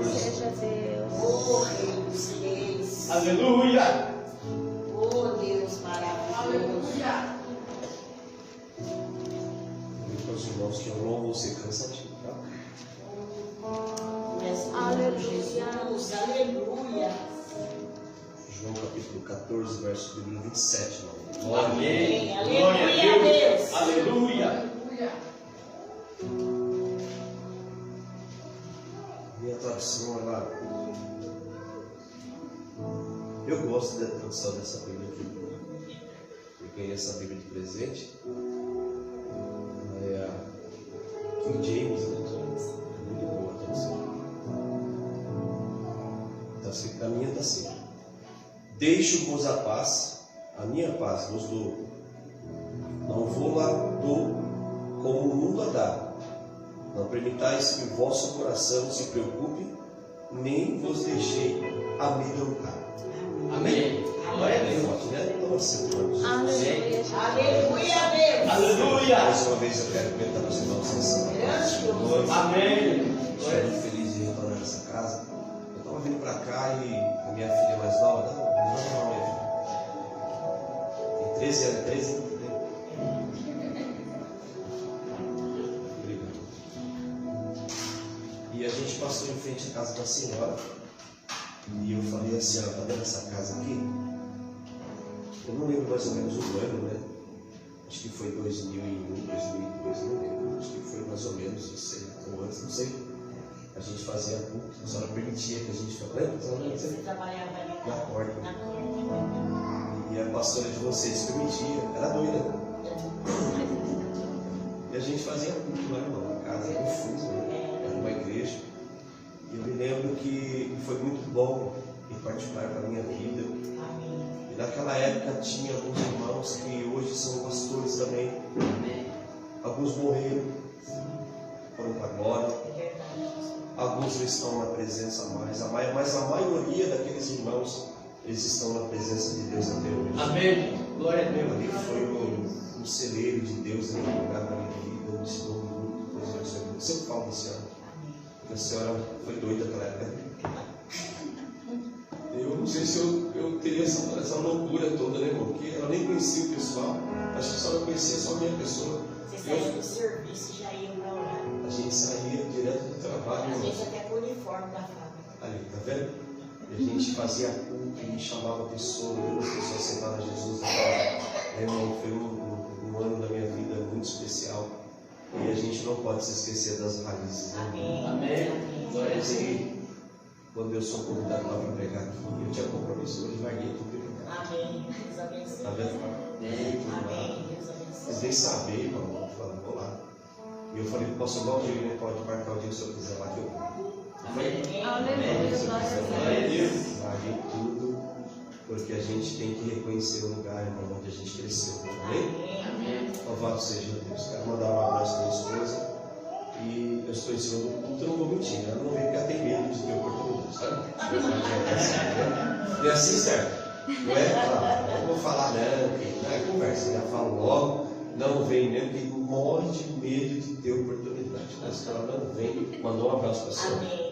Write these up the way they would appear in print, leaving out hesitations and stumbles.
seja Deus. Oh, Rei dos Reis. Aleluia. Oh, Deus maravilhoso. Para os irmãos que eu não vou ser cansativo, tá? Aleluia. Jesus, aleluia. João capítulo 14, verso número 27. Amém. Aleluia, Deus. Aleluia. Minha tradução, ela... Eu gosto da tradução dessa Bíblia aqui. Eu ganhei essa Bíblia de presente. É a King James, né? Muito boa a tradução. Tá assim, a minha está assim: deixo-vos a paz, a minha paz vos dou. Não vou lá dou como o mundo a dá. Não permitais que o vosso coração se preocupe, nem vos deixei amedrontar. Amém. Glória a Deus, né? Então, assim, Aleluia. Aleluia, Deus. Aleluia. mais uma vez eu quero comentar para os irmãos nessa noite. Amém. Estou muito feliz de retornar nessa casa. Eu estava vindo para cá e a minha filha mais nova, não, minha filha. Tem 13 anos, 13 anos. Obrigado. E a gente passou em frente à casa da senhora. E eu falei assim, ela está vendo essa casa aqui? Eu não lembro mais ou menos o ano, né? Acho que foi 2001, 2002, não lembro. Acho que foi mais ou menos, não sei, ou antes, não sei. A gente fazia culto, a senhora permitia que a gente Você trabalhava ali na porta. na E a pastora de vocês permitia, era doida. E a gente fazia culto lá, irmão, na casa, confuso, né? Era uma igreja. E eu me lembro que foi muito bom, em particular para a minha vida. E naquela época tinha alguns irmãos que hoje são pastores também. Alguns morreram, foram para a glória. Alguns não estão na presença mais, mas a maioria daqueles irmãos, eles estão na presença de Deus até hoje. Amém. Glória a Deus. Ali foi um celeiro de Deus naquele lugar da minha vida, eu ensinou muito, pois eu sempre falo da senhora. A senhora foi doida naquela época. Eu não sei se eu teria essa loucura toda, né, irmão? Porque ela nem conhecia o pessoal. Acho que a senhora conhecia só a minha pessoa. Você saía do serviço e já ia para orar. A gente saía direto do trabalho. Às vezes até com o uniforme da fábrica. Ali, tá vendo? E a gente fazia culto e chamava pessoas, as pessoas aceitaram Jesus. Irmão, foi um ano da minha vida muito especial. E a gente não pode se esquecer das raízes. Né? Amém. Amém. Glória a Deus. E quando eu sou convidado para vir pregar aqui, eu tinha compromisso, hoje larguei tudo e pregar. Amém. Deus abençoe. Tá vendo? Amém. Deus Vocês abençoe. nem sabem, irmão. Eu falei, vou lá. E eu falei, posso dar o dia, né? Pode marcar o dia se eu quiser lá que eu vou. Amém. Aleluia. Glória a Deus. Larguei tudo, porque a gente tem que reconhecer o lugar, irmão, onde a gente cresceu. Amém? Amém. Louvado seja Deus. Quero mandar um abraço para minha esposa. E eu estou ensinando o culto, eu não vou mentir. Ela não vem porque ela tem medo de ter oportunidade, sabe? É assim, certo? Não é? Eu vou falar, não, é conversa. Já falo logo, não vem mesmo, porque morre de medo de ter oportunidade. Mas ela não vem. Mandou um abraço para a senhora. Amém.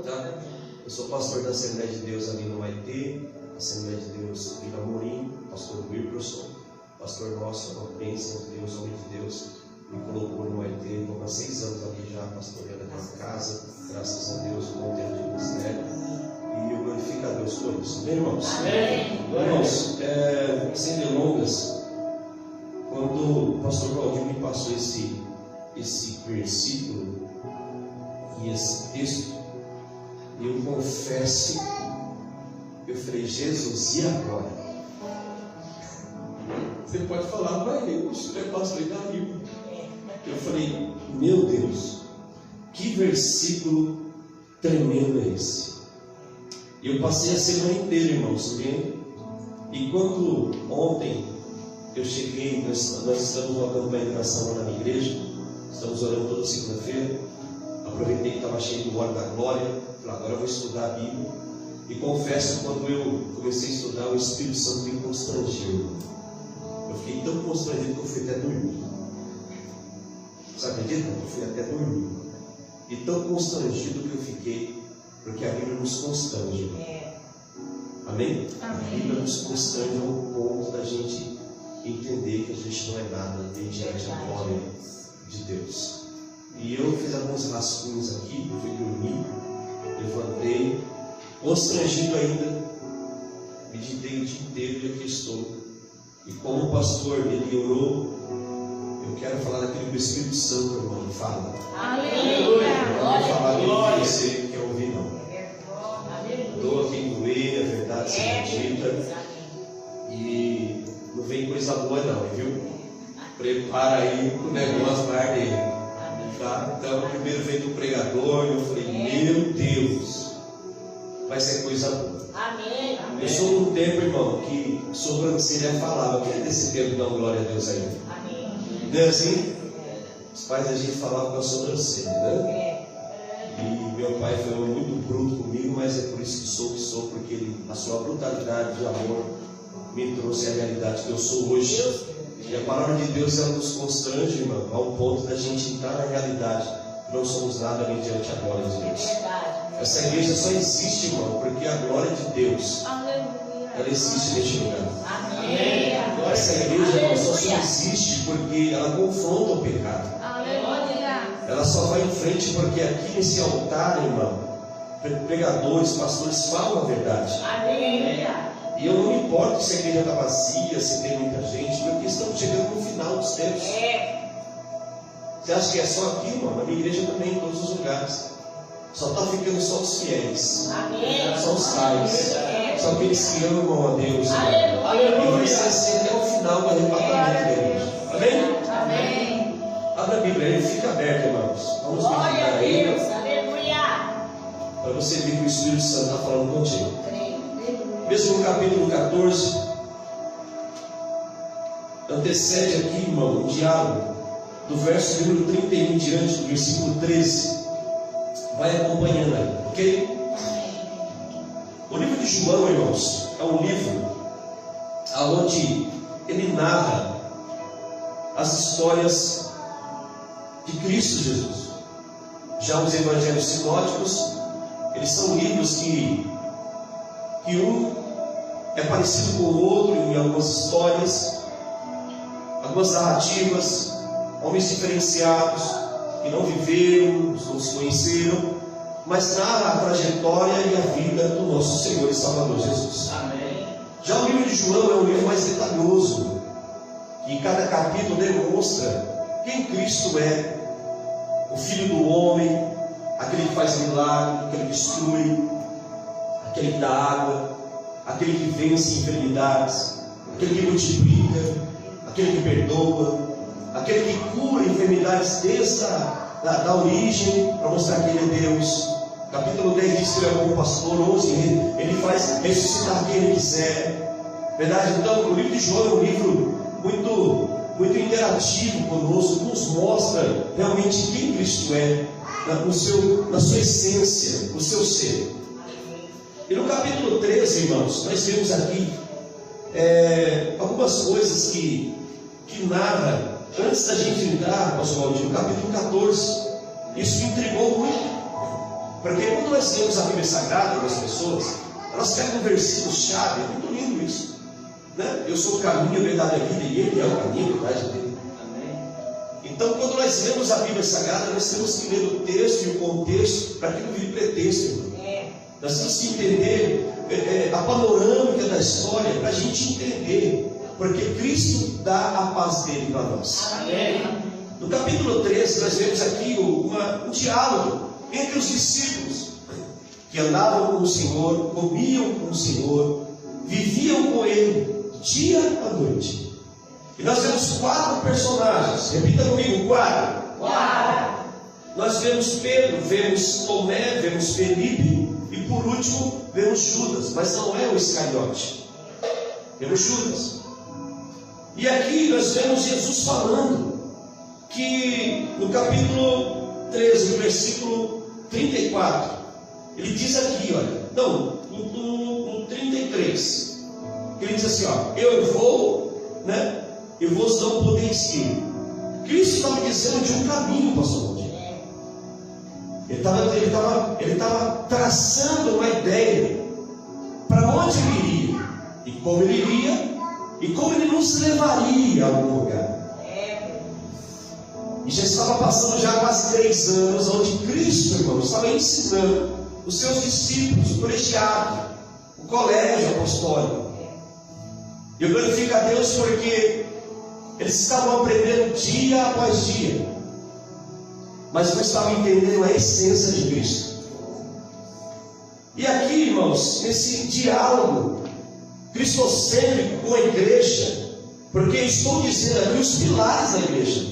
Tá? Eu sou pastor da Assembleia de Deus ali no Maitê, Assembleia de Deus Vila Morim, pastor Wilkerson, pastor nosso, uma bênção de Deus, homem de Deus, me colocou no Maitê, estou há 6 anos ali já pastoreando aquela casa, graças a Deus, um bom tempo de ministério, e eu glorifico a Deus por isso. Bem, irmãos? Amém. Irmãos, sem delongas, quando o pastor Valdir me passou esse versículo e esse texto, eu confesso, eu falei, Jesus, e agora? Você pode falar, vai, o senhor é pastor e daí. Eu falei, meu Deus, que versículo tremendo é esse? Eu passei a semana inteira, irmãos, lendo. E quando ontem eu cheguei, nós estamos numa campanha de oração lá na minha igreja, estamos orando toda segunda-feira. Aproveitei que estava cheio do óleo da glória, falei, agora eu vou estudar a Bíblia. E confesso que quando eu comecei a estudar, o Espírito Santo me constrangeu. Eu fiquei tão constrangido que eu fui até dormir. Você acredita? Eu fui até dormir. E tão constrangido que eu fiquei, Porque a Bíblia nos constrange. É. Amém? A Amém. Bíblia nos constrange ao ponto da gente entender que a gente não é nada diante da glória de Deus. E eu fiz alguns rascunhos aqui, fui dormir, levantei, constrangido ainda, meditei o dia inteiro e aqui estou. E como o pastor ele orou, eu quero falar daquilo que o Espírito Santo, irmão, fala. Aleluia. Eu não vou falar do que você quer ouvir, não. Aleluia. Doa quem doer, a verdade seja É, dita. Jesus, amém. E não vem coisa boa não, viu? Prepara aí o negócio vai arder. Amém. Tá? Então primeiro veio do pregador e eu falei, meu Deus, vai ser coisa boa. Amém. Eu sou de um tempo, irmão, que sobrancelha falava. Quem é desse tempo dá glória a Deus aí? Amém. Não é assim? Os pais da gente falavam com a sobrancelha, né? E meu pai foi muito bruto comigo, mas é por isso que sou, porque ele, a sua brutalidade de amor me trouxe a realidade que eu sou hoje. E a palavra de Deus ela nos constrange, irmão, ao ponto da gente entrar na realidade que não somos nada mediante a glória de Deus. Essa igreja só existe, irmão, porque a glória de Deus ela existe neste lugar. Amém. Essa igreja irmão, só existe porque ela confronta o pecado. Ela só vai em frente porque aqui nesse altar, irmão, pregadores, pastores falam a verdade. Amém. E eu não me importo se a igreja está vazia, se tem muita gente, porque estamos chegando no final dos tempos. Você acha que é só aqui, irmão? Na minha igreja também, em todos os lugares. Só está ficando só os fiéis, só os tais, só aqueles que amam a Deus. E vai ser assim até o final do arrebatamento deles. Amém? Amém. Abra a Bíblia, ele fica aberto, irmãos. Vamos Glória a meditar aí, Deus. Aleluia. para você ver que o Espírito Santo está falando contigo. Mesmo no capítulo 14, antecede aqui, irmão, um diálogo do verso número 31 em diante, do versículo 13. Vai acompanhando aí, ok? O livro de João, irmãos, é um livro onde ele narra as histórias de Cristo Jesus. Já os evangelhos sinóticos, eles são livros que um é parecido com o outro em algumas histórias, algumas narrativas, homens diferenciados que não viveram, não se conheceram, mas narra a trajetória e a vida do nosso Senhor e Salvador Jesus. Amém. Já o livro de João é um livro mais detalhoso, que em cada capítulo demonstra quem Cristo é, o Filho do Homem, aquele que faz milagre, aquele que destrui, aquele que dá água, aquele que vence enfermidades, aquele que multiplica, aquele que perdoa, aquele que cura enfermidades desde a origem, para mostrar que ele é Deus. Capítulo 10 diz que ele é bom pastor. 11 ele faz ressuscitar quem ele quiser. Verdade? Então o livro de João é um livro muito interativo conosco, nos mostra realmente quem Cristo é, na sua essência, no seu ser. E no capítulo 13, irmãos, nós vemos aqui algumas coisas que narra, antes da gente entrar, pastor Valdir, no capítulo 14. Isso me intrigou muito, porque quando nós lemos a Bíblia Sagrada das pessoas, elas pegam um versículo-chave, é muito lindo isso, né? Eu sou o caminho, a verdade e a vida, e Ele é o caminho, a verdade e a vida. Então, quando nós lemos a Bíblia Sagrada, nós temos que ler o texto e o contexto para que não vire pretexto, irmão. Nós temos que entender a panorâmica da história para a gente entender, porque Cristo dá a paz dele para nós. Amém. No capítulo 13, nós vemos aqui um diálogo entre os discípulos que andavam com o Senhor, comiam com o Senhor, viviam com Ele, dia a noite. E nós vemos 4 personagens, repita comigo, 4. Nós vemos Pedro, vemos Tomé, vemos Felipe e por último vemos Judas, mas não é o Iscariote, vemos Judas. E aqui nós vemos Jesus falando que no capítulo 13, no versículo 34, ele diz aqui, olha, não, no 33, ele diz assim, ó, eu vou, né, e vos não podeis ir. Cristo estava dizendo de um caminho, pastor Valdir. Ele estava traçando uma ideia para onde ele iria, e como ele iria, e como ele nos levaria a algum lugar. E já estava passando já quase 3 anos, onde Cristo, irmão, estava ensinando os seus discípulos, o colegiado, o colégio apostólico. E eu glorifico a Deus porque eles estavam aprendendo dia após dia, mas não estavam entendendo a essência de Cristo. E aqui, irmãos, nesse diálogo cristocêntrico com a igreja, porque estou dizendo aqui os pilares da igreja,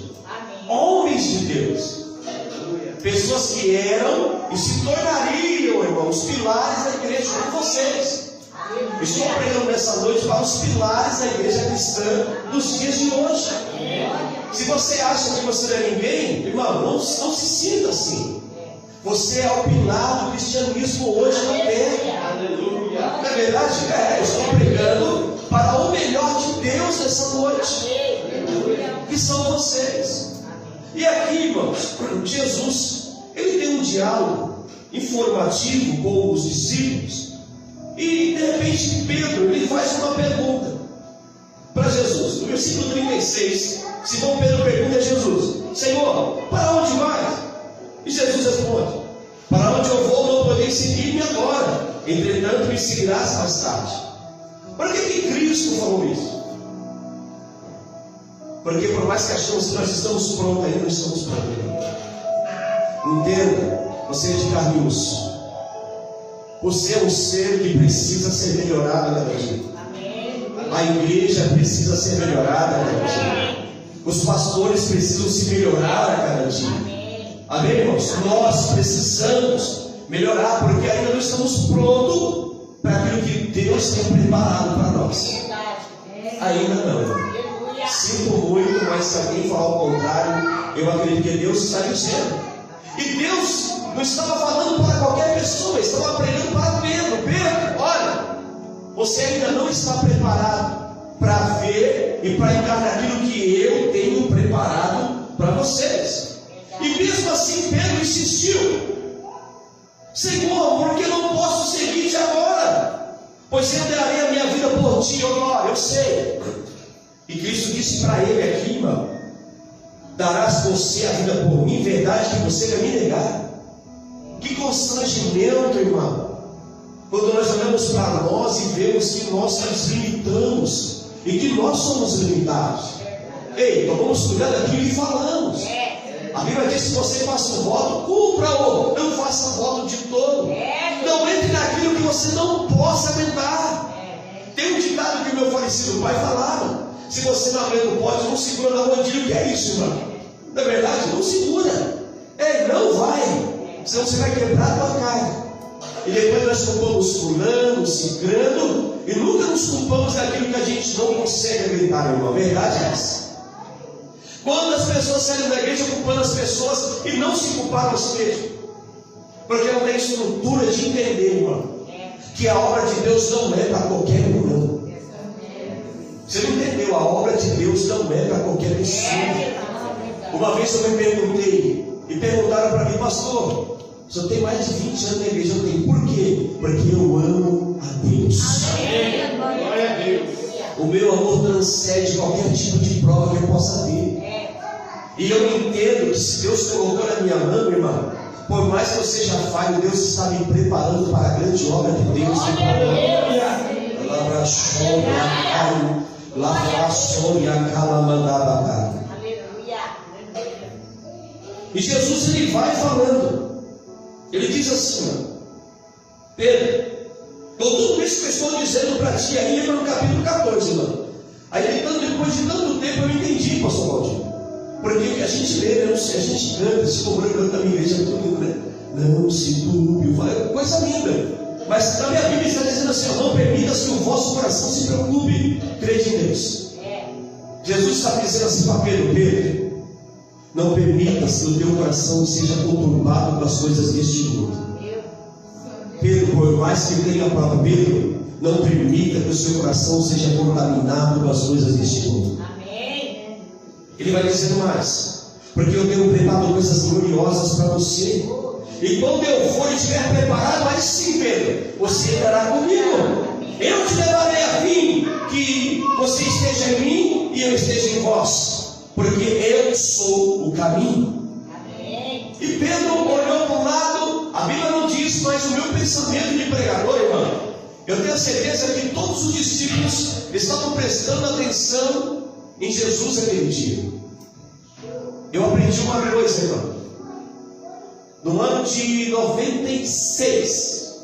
homens de Deus, pessoas que eram e se tornariam, irmão, os pilares da igreja como vocês. Estou pregando nessa noite para os pilares da igreja cristã nos dias de hoje. Se você acha que você não é ninguém, irmão, não se sinta assim. Você é o pilar do cristianismo hoje na terra. Aleluia. Na verdade, eu estou pregando para o melhor de Deus nessa noite, que são vocês. E aqui, irmãos, Jesus, ele tem um diálogo informativo com os discípulos. E de repente Pedro, ele faz uma pergunta para Jesus. No versículo 36, Simão Pedro pergunta a Jesus: Senhor, para onde vais? E Jesus responde: para onde eu vou não podeis seguir-me agora, entretanto me seguirás mais tarde. Por que Cristo falou isso? Porque por mais que achamos que nós estamos prontos, ainda não estamos prontos. Entenda, você é de carne e osso. Você é um ser que precisa ser melhorado a cada dia. A igreja precisa ser melhorada a cada dia. Os pastores precisam se melhorar a cada dia. Amém, irmãos? Nós precisamos melhorar, porque ainda não estamos prontos para aquilo que Deus tem preparado para nós. Ainda não. Sinto muito, mas se alguém falar o contrário, eu acredito que Deus está dizendo. E Deus não estava falando para qualquer pessoa, estava pregando para Pedro. Pedro, olha, você ainda não está preparado para ver e para entrar naquilo que eu tenho preparado para vocês. E mesmo assim Pedro insistiu: Senhor, por que não posso seguir-te agora? Pois eu darei a minha vida por ti, ó glória, eu sei. E Cristo disse para ele aqui, irmão: darás você a vida por mim, verdade que você vai me negar. Que constrangimento, irmão, quando nós olhamos para nós e vemos que nós nos limitamos e que nós somos limitados. Ei, tomamos cuidado daquilo que falamos. A Bíblia diz: se você faça um voto, cumpra-o, não faça voto de todo. Não entre naquilo que você não possa aguentar. Tem um ditado que o meu falecido pai falava: se você não aguenta o pote, não segura na rodilha. O que é isso, irmão? Na verdade, não segura. Não vai, senão você vai quebrar a tua cara. E depois nós culpamos fulano, cicrano, e nunca nos culpamos daquilo que a gente não consegue aguentar, irmão. A verdade é essa. Quando as pessoas saem da igreja culpando as pessoas e não se culparam a si mesmo, porque não tem estrutura de entender, irmão, que a obra de Deus não é para qualquer um, não. Você não entendeu? A obra de Deus não é para qualquer pessoa. Uma vez eu me perguntei, e perguntaram para mim: pastor, o senhor tem mais de 20 anos na igreja? Eu tenho. Por quê? Porque eu amo a Deus. Glória a Deus. O meu amor transcende qualquer tipo de prova que eu possa ter. E eu entendo que se Deus colocou na minha mão, irmão, por mais que eu seja falho, Deus está me preparando para a grande obra de Deus. E Jesus, ele vai falando. Ele diz assim: Pedro, então tudo isso que eu estou dizendo para ti aí é no capítulo 14, irmão. Aí depois de tanto tempo eu entendi, pastor Valdir. Porque o que a gente lê, a gente canta, se for canta na minha igreja, tudo, né? Não se turbe, coisa linda. Mas na minha Bíblia está dizendo assim: não permita que o vosso coração se preocupe, crede em Deus. Jesus está dizendo assim para Pedro: Pedro, não permita que o teu coração seja conturbado com as coisas deste mundo. Pedro, por mais que tenha a prova, Pedro, não permita que o seu coração seja contaminado com as coisas deste mundo. Ele vai dizer mais: porque eu tenho preparado coisas gloriosas para você. E quando eu for e estiver preparado, aí sim, Pedro, você estará comigo. Eu te levarei a fim que você esteja em mim e eu esteja em vós, porque eu sou o caminho. E Pedro olhou para um lado, a Bíblia não diz, mas o meu pensamento de pregador, irmão, eu tenho certeza que todos os discípulos estavam prestando atenção em Jesus aquele dia. Eu aprendi uma coisa, irmão. No ano de 96,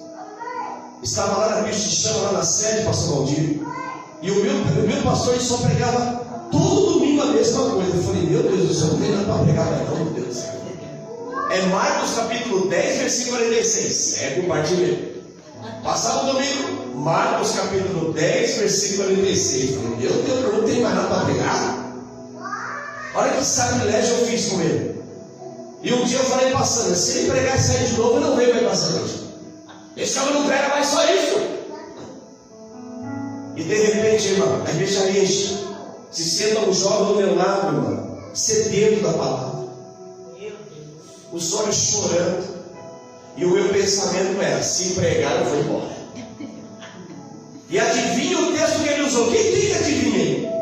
estava lá na pista de chama, lá na sede, pastor Valdir, e o meu pastor ele só pregava todo domingo a mesma coisa. Eu falei, meu Deus do céu, não tem nada para pregar, não, meu Deus. É Marcos capítulo 10, versículo 46. É, compartilhei. Passava o domingo, Marcos capítulo 10, versículo 46. Eu falei, meu Deus, eu não tenho mais nada para pregar. Olha que sacrilégio eu fiz com ele. E um dia eu falei passando, se ele pregar isso aí de novo, eu não venho mais passar hoje. Esse homem não prega mais só isso. E de repente, irmão, a igreja enche. Se senta um jovem do meu lado, irmão, sedento da palavra. Os olhos chorando. E o meu pensamento era, se pregar, eu vou embora. E adivinha o texto que ele usou? Quem tem que adivinhar?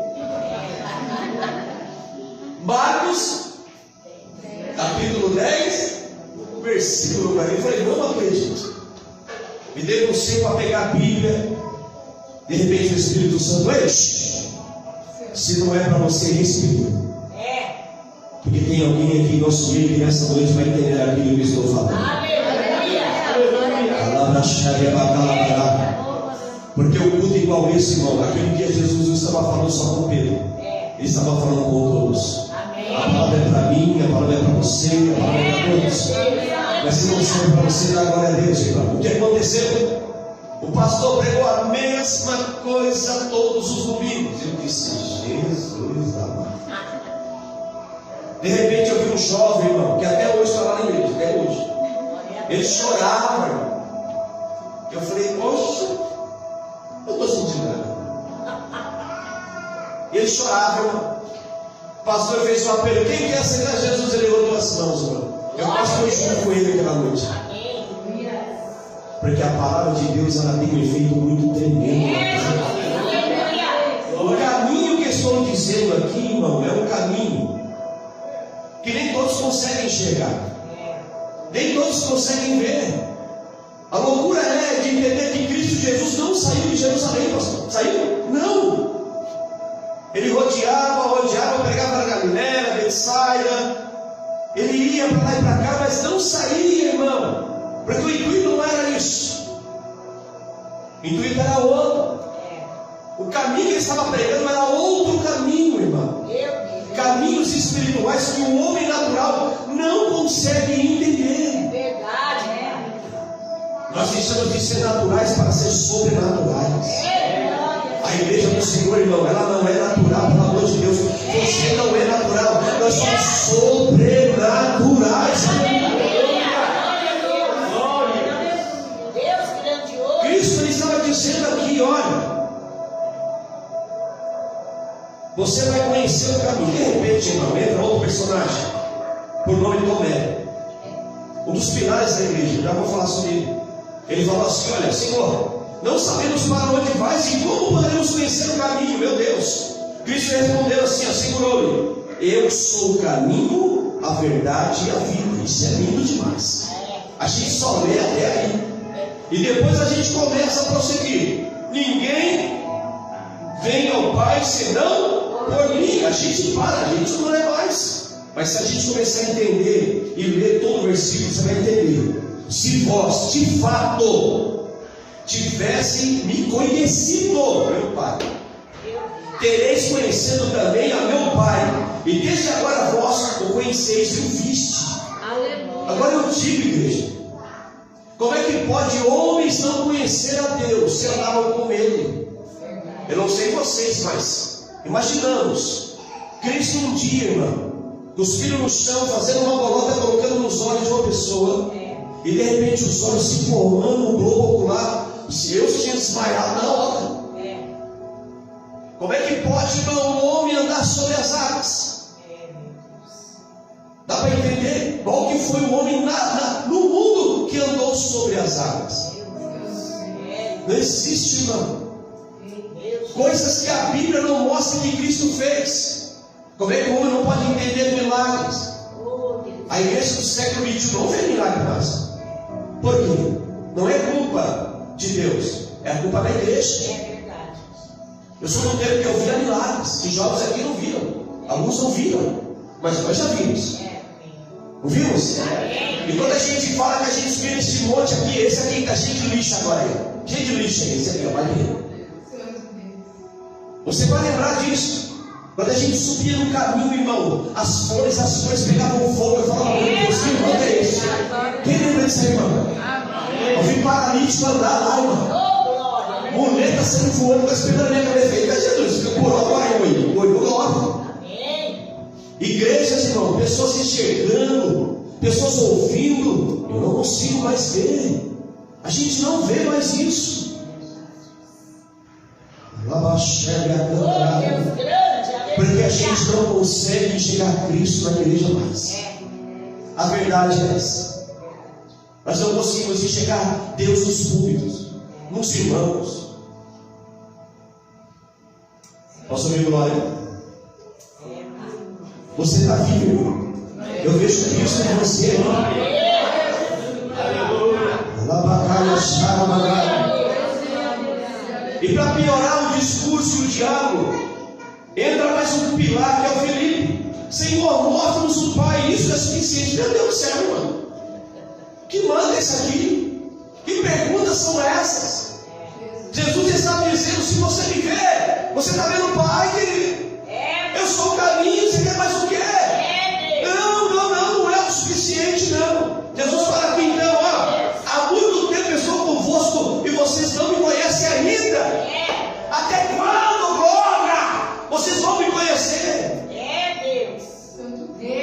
Marcos, capítulo 10, versículo 40. Eu falei, não acredito. Me debrucei para pegar a Bíblia. De repente o Espírito Santo, se não é para você, respira. Porque tem alguém aqui nosso meio que nessa noite vai entender aquilo que eu estou falando. Porque o culto igual esse, irmão, aquele dia Jesus não estava falando só com Pedro, ele estava falando com todos. A palavra é para mim, a palavra é para você, a palavra é para todos. Mas se não for para você, dá glória a Deus, irmão. O que aconteceu? O pastor pregou a mesma coisa todos os domingos. Eu disse, Jesus amado. De repente eu vi um jovem, irmão, que até hoje está lá na igreja, até hoje. Ele chorava, irmão. Eu falei, poxa, eu não estou sentindo nada. Ele chorava, irmão. O pastor fez um apelo, quem quer aceitar Jesus? Ele levantou as mãos, irmão. Eu quase fui junto com ele aquela noite. Porque a palavra de Deus, ela tem um efeito muito tremendo. O caminho que estou dizendo aqui, irmão, é um caminho que nem todos conseguem enxergar, nem todos conseguem ver. A loucura é de entender que Cristo Jesus não saiu de Jerusalém, pastor. Saiu? Não. Ele rodeava, pregava na Galiléia, Betsaida. Ele ia para lá e para cá, mas não saía, irmão. Porque o intuito não era isso. O intuito era outro. O caminho que ele estava pregando era outro caminho, irmão. Caminhos espirituais que o homem natural não consegue entender. Verdade, Nós deixamos de ser naturais para ser sobrenaturais. A igreja do Senhor, irmão, ela não é natural, pelo amor de Deus. Você não é natural. Nós somos sobrenaturais. Cristo ele estava dizendo aqui, olha. Você vai conhecer o caminho. De repente, irmão, entra outro personagem, por nome de Tomé, um dos pilares da igreja. Já vou falar sobre ele. Ele falou assim: olha, Senhor, não sabemos para onde vais e como poderemos conhecer o caminho, meu Deus. Cristo respondeu assim, segurou-lhe: eu sou o caminho, a verdade e a vida. Isso é lindo demais. A gente só lê até aí. E depois a gente começa a prosseguir. Ninguém vem ao Pai senão por mim. A gente para, a gente não é mais. Mas se a gente começar a entender e ler todo o versículo, você vai entender. Se vós, de fato, tivessem me conhecido, meu Pai, tereis conhecido também a meu Pai. E desde agora vós o conheceis e o viste. Agora eu digo, igreja, como é que pode homens não conhecer a Deus se andavam com Ele? Eu não sei vocês, mas imaginamos Cristo um dia, irmão, cuspindo no chão, fazendo uma bolota, colocando nos olhos de uma pessoa, e de repente os olhos se formando, um globo ocular. Deus tinha desmaiado na hora. Como é que pode, irmão, um homem andar sobre as águas? Dá para entender qual que foi o homem no mundo que andou sobre as águas? Não existe, irmão. Coisas que a Bíblia não mostra que Cristo fez. Como é que o homem não pode entender milagres? A igreja do século XXI não vê milagre mais. Por quê? Não é culpa de Deus, é a culpa da igreja. Eu sou um tempo que eu via milagres, que jovens aqui não viram. Alguns não viram, mas nós já vimos. Não vimos? E quando a gente fala que a gente subiu nesse monte aqui, esse aqui está cheio de lixo agora aí. Cheio de lixo aí, esse aqui, vai ver. Você vai lembrar disso. Quando a gente subia no caminho, irmão, as flores pegavam fogo. Eu falava, meu Deus, que irmão é esse? Quem lembra disso aí, irmão? Eu vi paralítico andar lá, irmão. Muleta saindo voando, mas pegando a minha cabeça. Eita, Jesus, fica por agora, irmão. Olhou logo. Igrejas, irmão, pessoas enxergando, pessoas ouvindo. Eu não consigo mais ver. A gente não vê mais isso. Porque a gente não consegue enxergar Cristo na igreja mais. A verdade é essa. Nós não conseguimos enxergar Deus nos púlpitos, nos irmãos. Posso ouvir glória? Você está vivo, irmão. Eu vejo Cristo em você, irmão. E para piorar o discurso do diabo, entra mais um pilar que é o Felipe. Senhor, mostra-nos o Pai, isso é suficiente. Meu Deus do céu, irmão. Que manda isso aqui? Que perguntas são essas? Jesus está dizendo: se você me vê, você está vendo o Pai, querido. Eu sou o caminho, você quer mais o quê? Não é o suficiente, não. Jesus fala aqui então, há muito tempo eu estou convosco e vocês não me conhecem ainda. Até quando, glória? Vocês vão me conhecer?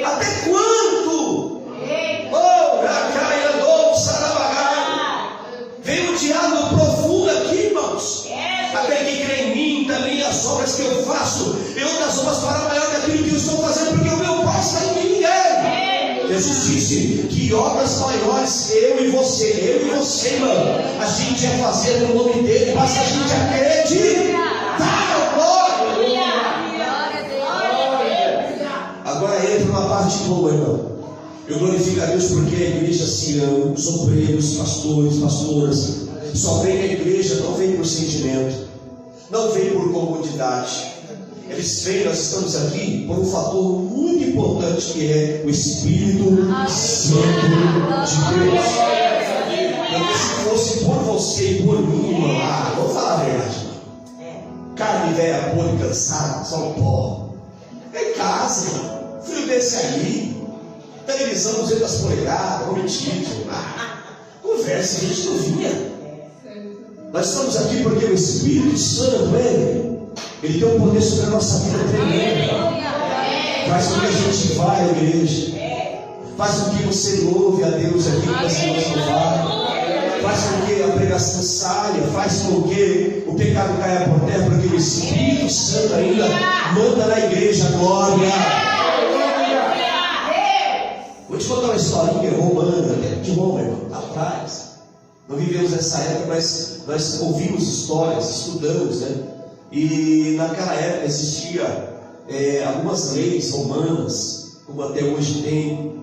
Até quando? Vem um diálogo profundo aqui, irmãos. Até que crê em mim, também as obras que eu faço, e outras obras fará maior daquilo que eu estou fazendo, porque o meu Pai está em mim. Jesus disse que obras maiores eu e você, irmão, a gente ia fazer no nome dele, basta a gente acreditar. Glória! Agora entra uma parte boa, irmão. Eu glorifico a Deus porque a igreja Sião, os obreiros, pastores, pastoras, só vem na igreja, não vem por sentimento, não vem por comodidade. Eles vêm, nós estamos aqui por um fator muito importante que é o Espírito Santo de Deus. Porque se fosse por você e por mim, irmão, vou falar a verdade, irmão. Carne velha, podre, cansada, só um pó. É em casa, irmão. Filho desse aí, televisão 200 polegadas, homem título. Conversa, a gente não vinha. Nós estamos aqui porque o Espírito Santo, ele tem um poder sobre a nossa vida tremendo. Faz com que a gente vá à igreja. Faz com que você louve a Deus aqui que você não louvar. Faz com que a pregação saia. Faz com que o pecado caia por terra, porque o Espírito Santo ainda manda na igreja. Glória! Vou te contar uma historinha romana, de Roma, irmão, atrás. Não vivemos essa época, mas nós ouvimos histórias, estudamos, né? E naquela época existia algumas leis romanas, como até hoje tem.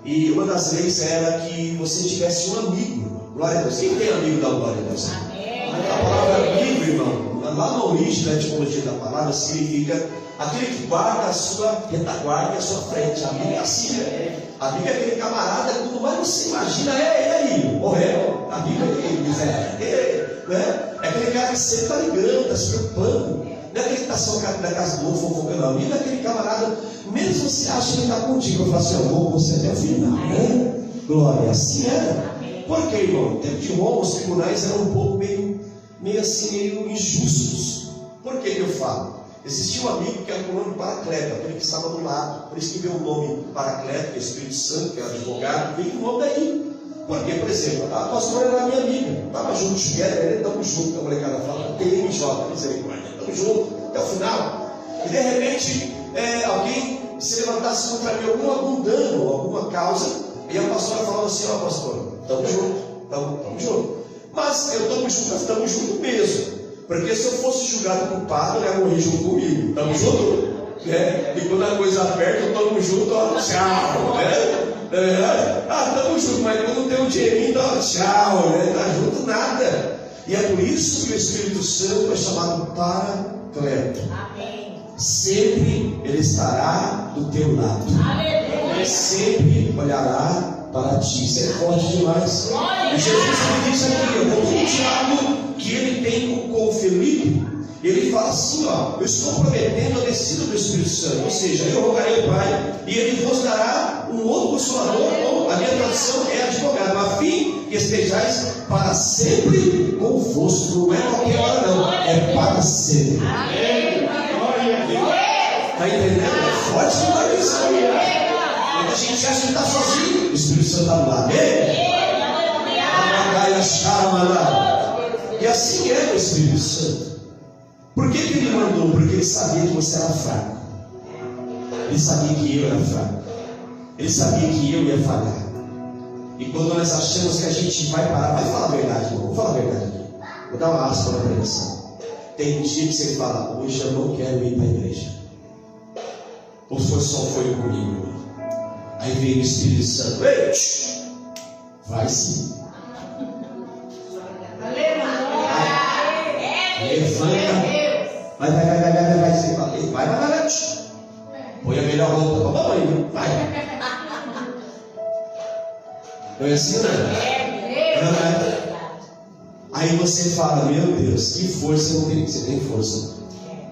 E uma das leis era que você tivesse um amigo. Glória a Deus. Quem tem amigo da glória a Deus? A palavra amigo, irmão, lá na origem da etimologia da palavra, significa aquele que guarda a sua retaguarda e a sua frente. Amigo é assim, né? Amigo é aquele camarada, quando mais você imagina, ele aí, morreu. Amigo é ele, né? É aquele cara que sempre está ligando, está se preocupando. Não é aquele que está só na casa do outro, fofocando. Amigo é aquele camarada, mesmo você acha que ele está contigo, eu falo assim, eu vou com você até o final, né? Glória, assim era. Por quê, irmão? No tempo de Roma, os tribunais eram um pouco meio injustos. Por que eu falo? Existia um amigo que era o nome Paracleto, aquele que estava do lado. Por isso que veio o nome Paracleto, que é Espírito Santo, que é advogado, veio o nome daí. Porque, por exemplo, a pastora era minha amiga, estava junto, estamos juntos, a molecada fala, TMJ, misericórdia, estamos juntos até o final. E de repente, alguém se levantasse contra mim algum dano, alguma causa, e a pastora falava assim: ó, pastor, estamos juntos, estamos juntos. Mas eu estamos juntos, nós estamos juntos mesmo. Porque se eu fosse julgado culpado, ele ia morrer junto comigo. Estamos juntos? Né? E quando a coisa aperta, estamos juntos, ó, tchau. Né? Estamos juntos, mas quando tem um dinheirinho, ó, tchau. Né? Tá junto nada. E é por isso que o Espírito Santo é chamado Paracleto. Amém. Sempre ele estará do teu lado. Aleluia. Sempre olhará para ti. Isso é forte demais. E Jesus me diz aqui, eu vou diálogo que ele tem com Felipe. Ele fala assim, ó: eu estou prometendo a descida do Espírito Santo. Ou seja, eu rogarei ao Pai, e ele vos dará um outro consolador. Ou a minha tradução é advogado, a fim que estejais para sempre convosco. Não é qualquer hora, não, é para sempre. Está entendendo? É forte demais isso. Quando a gente acha que está sozinho, o Espírito Santo está do lado. E assim é o Espírito Santo. Por que ele mandou? Porque ele sabia que você era fraco. Ele sabia que eu era fraco. Ele sabia que eu ia falhar. E quando nós achamos que a gente vai parar, vai falar a verdade, irmão. Vou falar a verdade aqui. Vou dar uma aspa na pregação. Tem dia que você fala: hoje eu não quero ir para a igreja. Ou só foi comigo. Aí vem o Espírito Santo: ei, vai sim. Levanta. Vai. Põe a melhor roupa para a mamãe. Vai. Não é assim, né? Aí você fala: meu Deus, que força eu não tenho. Você tem força.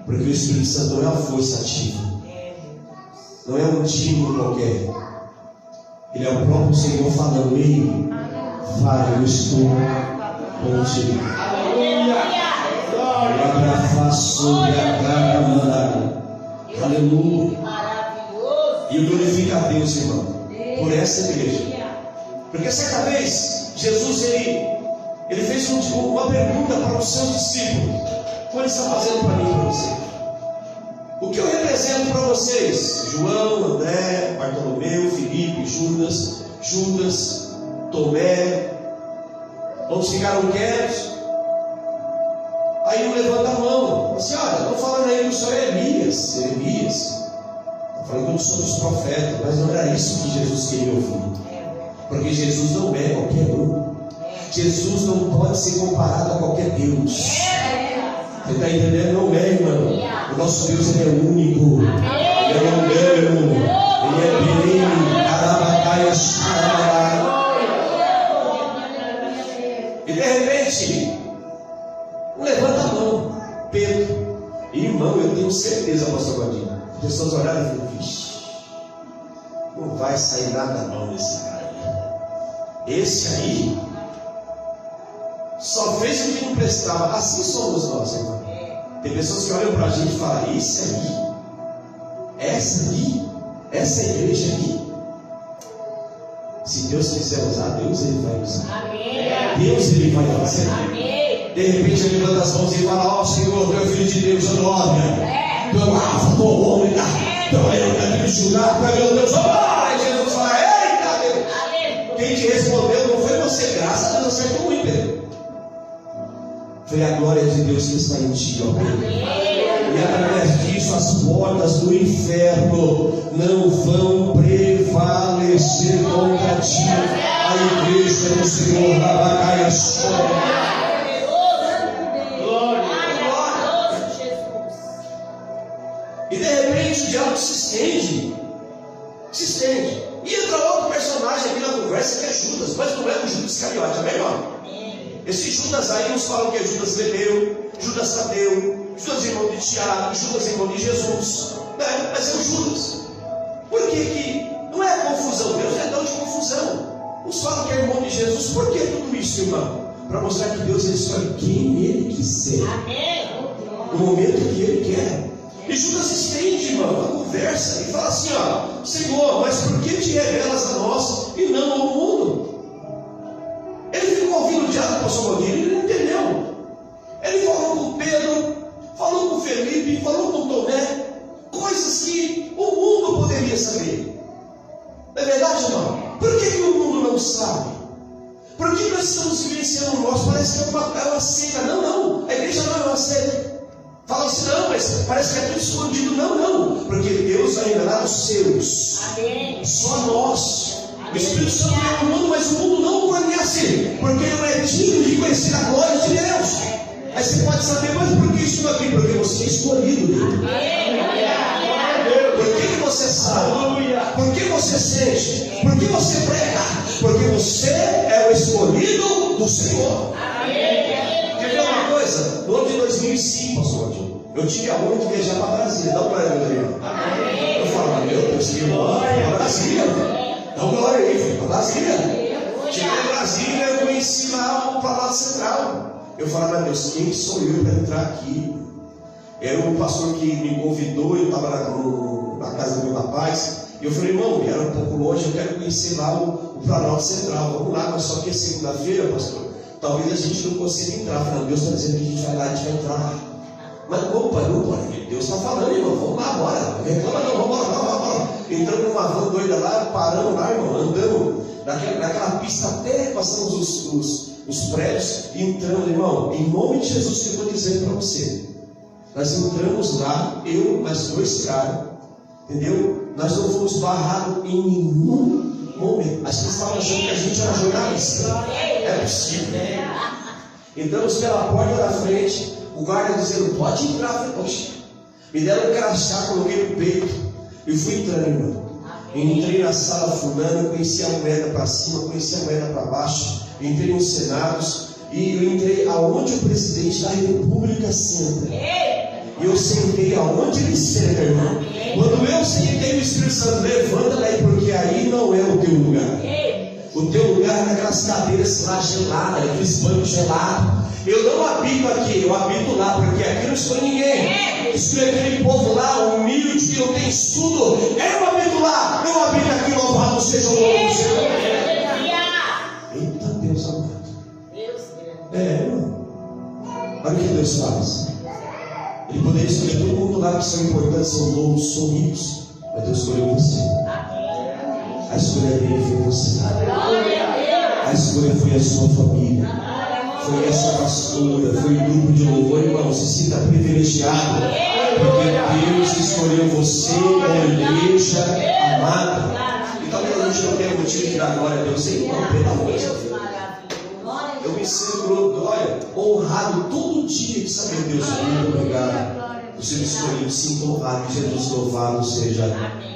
Porque o Espírito Santo não é uma força ativa. Não é um time qualquer. Ele é o próprio Senhor falando: ei, vai, eu estou contigo. Aleluia. E eu glorifico a Deus, irmão, por essa igreja. Porque certa vez Jesus ele fez uma pergunta para os seus discípulos: como ele está fazendo para mim e para você? O que eu represento para vocês? João, André, Bartolomeu, Filipe, Judas, Tomé. Todos ficaram quietos. Aí um levanta a mão, assim: olha, estou falando aí que o senhor é Elias. Estou falando que eu sou dos profetas. Mas não era isso que Jesus queria ouvir. Porque Jesus não é qualquer um. Jesus não pode ser comparado a qualquer Deus. Você está entendendo? Não é, irmão. O nosso Deus, ele é único. Ele é longano. Ele é perene. Carabacaia, xarabai. E de repente, levanta a mão, Pedro. Irmão, eu tenho certeza, pastor Godinho. As pessoas olharam e falaram: vixe, não vai sair nada não desse cara. Esse aí só fez o que não prestava. Assim somos nós, irmão. Tem pessoas que olham para a gente e falam: esse aí, essa igreja aí. Se Deus quiser usar, Deus ele vai usar. Deus ele vai fazer. De repente ele levanta as mãos e fala: ó Senhor, tu é filho de Deus, glória. Tu é o Alfa, tu é o Ômega. Tu é eu que me julgar, tu é meu Deus. Aí Jesus fala: eita Deus. Quem te respondeu não foi você, graças a Deus, você foi muito, Pedro. Foi a glória de Deus que está em ti, ó Pedro. E através disso as portas do inferno não vão prevalecer contra ti. A igreja do Senhor Rabacaia chora. E de repente o diálogo se estende. E entra outro personagem aqui na conversa, que é Judas. Mas não é o Judas Iscariote, é melhor. Esse Judas aí, uns falam que é Judas Lebeu, Judas Tadeu, Judas irmão de Tiago, Judas irmão de Jesus, né? Mas é o Judas. Por que não é confusão? Deus é Deus de confusão. Uns falam que é irmão de Jesus. Por que tudo isso, irmão? Para mostrar que Deus ele escolhe quem ele quiser. No momento que ele quer. E Judas estende, irmão, a conversa e fala assim: ó, Senhor, mas por que te revelas a nós e não ao mundo? Ele ficou ouvindo o diálogo do pastor Godinho, ele não entendeu. Ele falou com Pedro, falou com Felipe, falou com Tomé, coisas que o mundo poderia não gosto, parece que é uma seita. Não, a igreja não é uma seita. Fala assim, não, mas parece que é tudo escondido. Não, porque Deus vai revelar os seus. Amém. Só nós. O Espírito Santo é o mundo, mas o mundo não o conhece, porque ele não é digno de conhecer a glória de Deus. Aí você pode saber, mas por que isso aqui? Porque você é escolhido dele. Por que você sabe? Por que você sente? Por que você prega? Porque você é o escolhido do Senhor. Quer ver uma coisa? No ano de 2005, pastor, eu tive a honra de viajar para Brasília. Dá uma glória, Adriano. Eu falo, meu Deus, que glória, para Brasília. Dá uma glória aí, fui para Brasília. Cheguei em Brasília, eu conheci lá o Planalto Central. Eu falava, meu Deus, quem sou eu para entrar aqui? Era um pastor que me convidou, eu estava na casa do meu rapaz. E eu falei, irmão, era um pouco longe, eu quero conhecer lá o Planalto Central. Vamos lá, mas só que é segunda-feira, pastor. Talvez a gente não consiga entrar. Eu falei, Deus está dizendo que a gente vai lá, a gente vai entrar lá. Mas não pode. Deus está falando, irmão, vamos lá, bora. Não reclama não, vamos embora. Entramos numa van doida lá, paramos lá, irmão, andamos naquela pista até passamos os prédios e entramos, irmão, em nome de Jesus que eu estou dizendo para você. Nós entramos lá, eu, mais 2 caras, entendeu? Nós não fomos barrados em nenhum momento. As pessoas estavam achando que a gente era jornalista. É possível. Entramos pela porta da frente, o guarda dizendo, pode entrar. Poxa, me deram um crachá, coloquei no peito e fui entrando, irmão. Entrei na sala fulana, conheci a moeda para cima, conheci a moeda para baixo, entrei nos senados e eu entrei aonde o presidente da república senta. E eu sentei aonde ele senta, irmão. Quando eu sentei, o Espírito Santo levanta daí, porque aí não é o teu lugar. O teu lugar é naquelas cadeiras lá geladas, aqueles bancos gelados. Eu não habito aqui, eu habito lá, porque aqui não estou ninguém. Estou aquele povo lá, humilde, que não tem estudo. Eu habito lá, eu habito aqui, louvado seja o nome do Senhor. Eita Deus amado. Irmão. Olha o que Deus faz. Ele poderia escolher todo mundo lá que são importantes, são loucos, são ricos. Mas Deus escolheu você. A escolha dele foi você. A escolha foi a sua família. Foi essa pastora, foi o grupo de louvor, irmão. Se sinta privilegiado, porque Deus escolheu você como igreja amada. E talvez a gente não tenha motivo de dar glória a Deus, irmão, pelo amor de Deus. Eu me sinto, glória, honrado todo dia de saber, Deus, muito obrigado. Você me escolheu, me sinto honrado. Jesus, louvado seja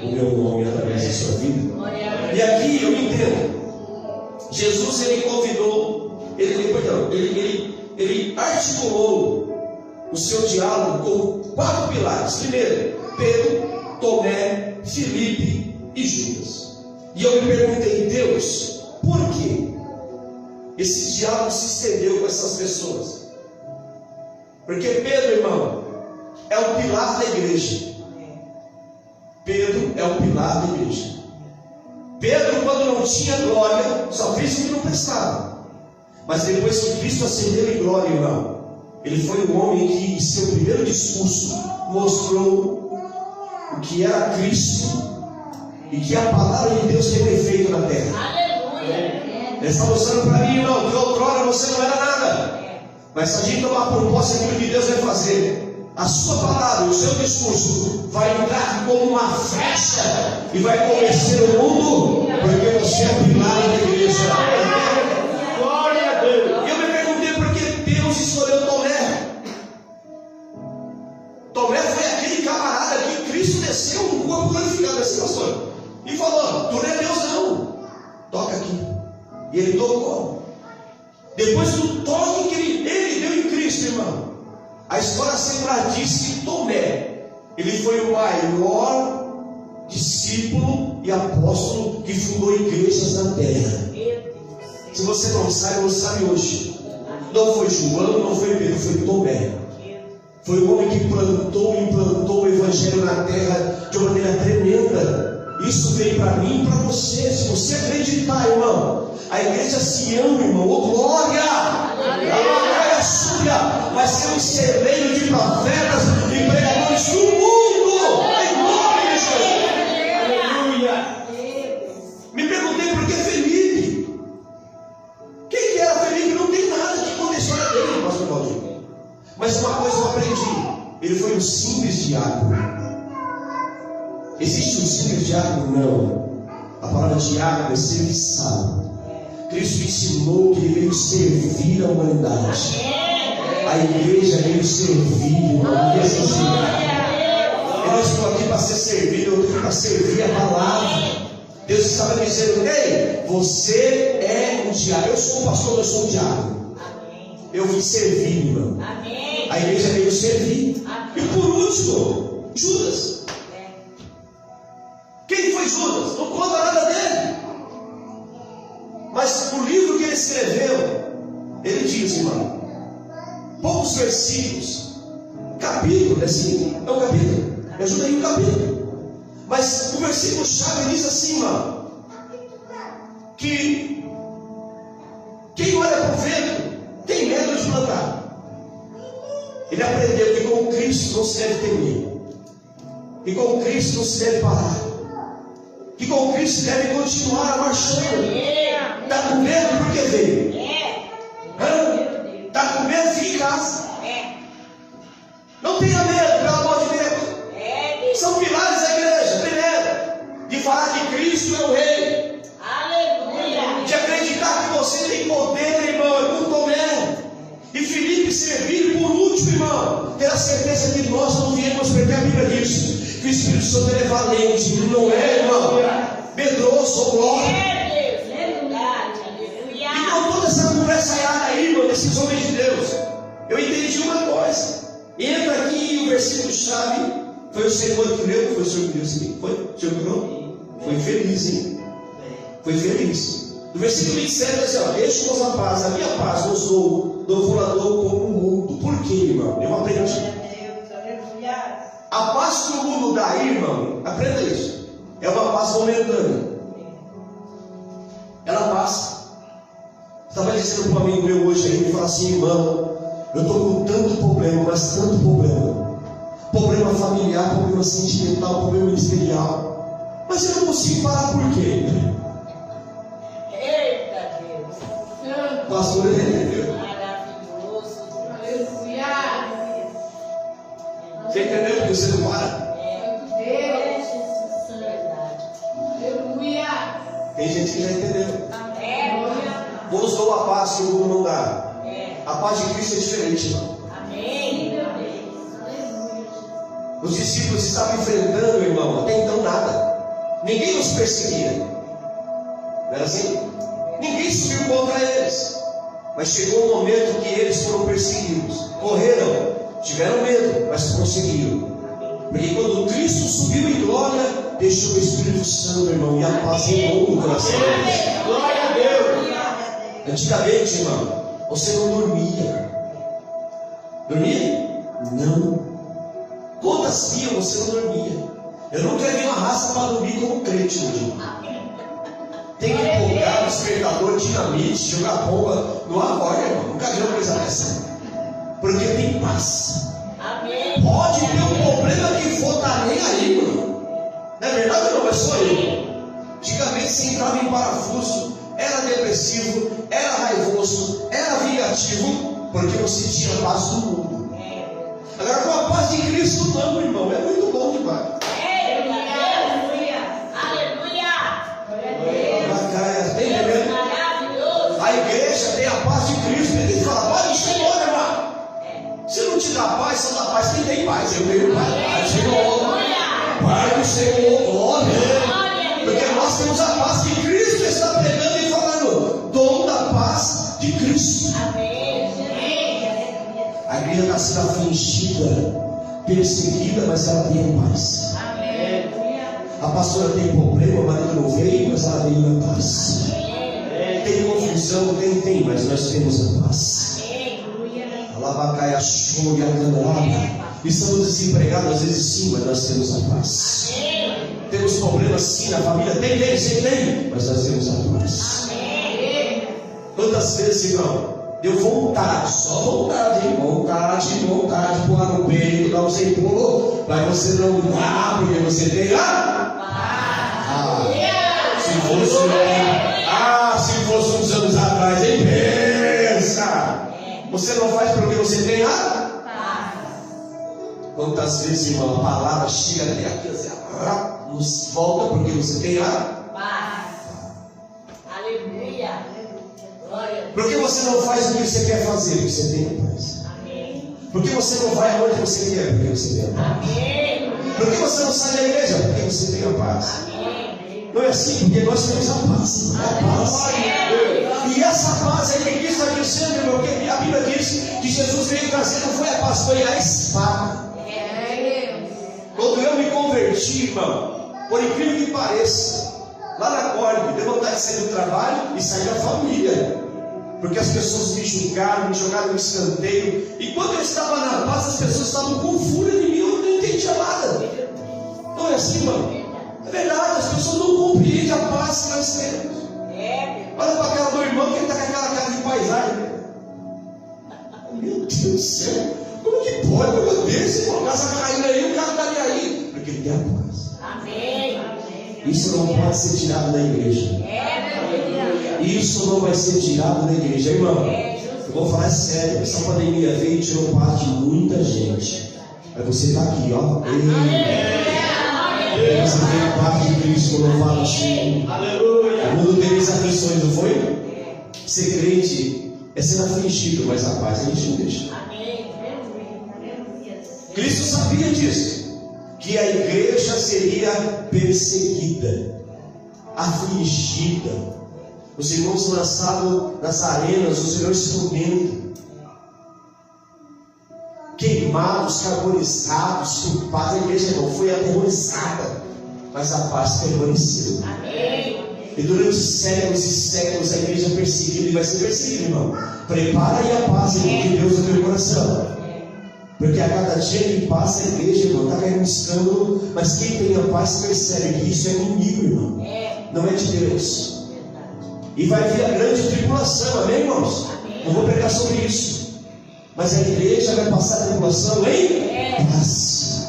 o meu nome através da sua vida. E aqui eu entendo. Jesus, ele convidou. Ele articulou o seu diálogo com 4 pilares. Primeiro, Pedro, Tomé, Filipe e Judas. E eu me perguntei, Deus, por que esse diálogo se estendeu com essas pessoas? Porque Pedro, irmão, é o pilar da igreja. Pedro é o pilar da igreja. Pedro, quando não tinha glória, só fez o que não prestava. Mas depois que Cristo ascendeu em glória, irmão, ele foi um homem que, em seu primeiro discurso, mostrou o que era Cristo e que a palavra de Deus tem um efeito na terra. Aleluia! Ele está mostrando para mim, irmão, que outrora você não era nada. Mas se a gente tomar por posse aquilo que Deus vai fazer, a sua palavra, o seu discurso vai entrar como uma flecha e vai convencer o mundo, porque você é o pilar da igreja. E eu me perguntei por que Deus escolheu Tomé. Tomé foi aquele camarada que Cristo desceu no corpo glorificado, assim, pastor, e falou, tu não é Deus não, toca aqui. E ele tocou. Depois do toque que ele deu em Cristo, irmão, a história sempre diz que Tomé, ele foi o maior discípulo e apóstolo que fundou igrejas na terra. Se você não sabe hoje. Não foi João, não foi Pedro, foi Tomé. Foi o homem que plantou e implantou o evangelho na terra de uma maneira tremenda. Isso veio para mim e para você. Se você acreditar, irmão, a igreja Sião, irmão, oh glória! A súbia vai ser um celeiro de profetas e pregadores do mundo, em nome de Jesus. Aleluia! Me perguntei por que Felipe. Quem que era Felipe? Não tem nada Mas uma coisa eu aprendi: ele foi um simples diácono. Existe um simples diácono? Não. A palavra diácono é serviçal. Cristo ensinou que ele veio servir a humanidade. A igreja veio servir, não veio servir. Eu não estou aqui para ser servido, eu estou aqui para servir a palavra. Deus estava dizendo: ei, você é um diácono. Eu sou um pastor, eu sou um diácono. Eu vim servir, irmão. A igreja veio servir. E por último, Judas. Quem foi Judas? Não conta nada dele. Mas o livro que ele escreveu, ele diz, irmão, poucos versículos, capítulo, assim, é um capítulo, me ajuda aí um capítulo. Mas o versículo chave diz assim, irmão, que quem olha para o vento tem medo de plantar. Ele aprendeu que com Cristo não se deve temer, que com Cristo não se deve parar, que com Cristo se deve continuar marchando. Está com medo porque veio? Está com medo? Fique em casa. Não tenha medo, pelo amor de Deus. São pilares da igreja. Primeiro, de falar que Cristo é o Rei. Aleluia. De acreditar que você tem poder, irmão, é muito Tomé. E Filipe servir. Por último, irmão, ter a certeza que nós não viemos, porque a Bíblia diz que o Espírito Santo é valente. Ele não é, irmão, medroso ou glória. Então toda essa conversa aí, irmão, desses homens de Deus, eu entendi uma coisa. Entra aqui o versículo chave. Foi o Senhor que leu, foi o Senhor que leu sim. Foi? O Senhor que leu? Foi feliz, hein? Foi feliz. No versículo 27 diz assim, ó: deixe-nos a paz, a minha paz nos dou, não vou lá dou como o mundo. Por quê, irmão? Eu aprendi. A paz que o mundo dá, irmão, aprenda isso. É uma paz momentânea. Ela passa. Estava dizendo para um amigo meu hoje aí, ele falou assim: irmão, eu estou com tanto problema, mas tanto problema. Problema familiar, problema sentimental, problema ministerial. Mas eu não consigo parar por quê? Eita Deus. Pastor, ele entendeu. Maravilhoso. Aleluia. Você entendeu porque você não para? Deus. Verdade. Aleluia. Tem gente que já entendeu. Aleluia. Deus dou a paz que o mundo não dá. A paz de Cristo é diferente, irmão. Amém. Os discípulos estavam enfrentando, irmão, até então nada. Ninguém os perseguia. Não era assim? Ninguém subiu contra eles. Mas chegou um momento que eles foram perseguidos. Correram, tiveram medo, mas prosseguiram. Porque quando Cristo subiu em glória, deixou o Espírito Santo, irmão, e a paz renou no coração deles. Glória a Deus. Antigamente, irmão, você não dormia. Dormia? Não. Quantas dias você não dormia? Eu nunca vi uma raça para dormir como crente hoje. Tem que empolgar o despertador, dinamite, jogar bomba no acorda, irmão. Nunca vi uma coisa dessa. Porque tem paz. Amém. Pode ter um problema que for, tá nem aí, mano. Não é verdade, não? É só eu. Antigamente você entrava em parafuso, era depressivo, era raivoso, era vingativo, porque você tinha a paz do mundo. Agora com a paz de Cristo não, irmão, é muito bom demais. Aleluia. Aleluia. Tem entendendo? Maravilhoso. A igreja tem a paz de Cristo. Ele fala: pode encher o olho, irmão. Se não te dá paz, só dá paz quem tem paz. Eu tenho paz. Pai, Senhor. Pai do Senhor, glória. Porque nós temos a paz que Cristo está pregando e falando. Dom da paz de Cristo. Amém. A igreja está sendo afligida, perseguida, mas ela tem paz. Amém. A pastora tem problema, o marido não veio, mas ela veio na paz. Tem confusão, tem, mas nós temos a paz. Alabacaia, show e a estamos desempregados, às vezes sim, mas nós temos a paz. Temos problemas sim na família, tem, mas nós temos a paz. Quantas vezes, irmão, deu vontade, só vontade, pular no peito, dar um sem pulo, mas você não dá, porque você tem se fosse uns anos atrás, hein? Pensa! Você não faz porque você tem Quantas vezes, irmão, a palavra chega até aqui, você nos volta porque você tem a Paz. Aleluia. Glória. Por que você não faz o que você quer fazer? Porque você tem a paz. Amém. Por que você não vai aonde você quer? Porque você tem a paz. Amém. Por que você não sai da igreja? Porque você tem a paz. Amém. Não é assim? Porque nós temos a paz. A paz. E essa paz aí que Cristo está dizendo, irmão, que a Bíblia diz que Jesus veio trazer, não foi a paz, foi a espada. Quando eu me converti, irmão, por incrível que pareça, lá na Corte, deu vontade de sair do trabalho e sair da família, porque as pessoas me julgaram, me jogaram no escanteio, e quando eu estava na paz, as pessoas estavam com fúria de mim, eu não entendia nada. Não é assim, irmão? É verdade, as pessoas não compreendem a paz que nós temos. Olha para a cara do irmão que ele está com aquela cara de paisagem. Meu Deus do céu, como que pode um negócio desse, irmão? A casa caindo aí, o cara está ali aí. Porque ele tem a paz. Amém. Isso não pode ser tirado da igreja. Isso não vai ser tirado da igreja, irmão. Eu vou falar sério, essa pandemia veio e tirou paz de muita gente. Mas você está aqui, ó. Você tem a paz de Cristo, louvado assim. Aleluia. O mundo teve aflições, não foi? Ser crente é ser afligido, mas a paz a gente não deixa. Cristo sabia disso, que a igreja seria perseguida, afligida, os irmãos lançados nas arenas, os irmãos comendo, queimados, carbonizados, por paz. A igreja não foi aterrorizada, mas a paz permaneceu. E durante séculos e séculos a igreja perseguida e vai ser perseguida, irmão. Prepara aí a paz, irmão, de Deus no teu coração. Porque a cada dia que passa a igreja, irmão, está caindo um escândalo, mas quem tem a paz percebe que isso é inimigo, irmão. Não é de Deus. E vai vir a grande tribulação, amém, irmãos? Não vou pregar sobre isso. Mas a igreja vai passar a tribulação em paz.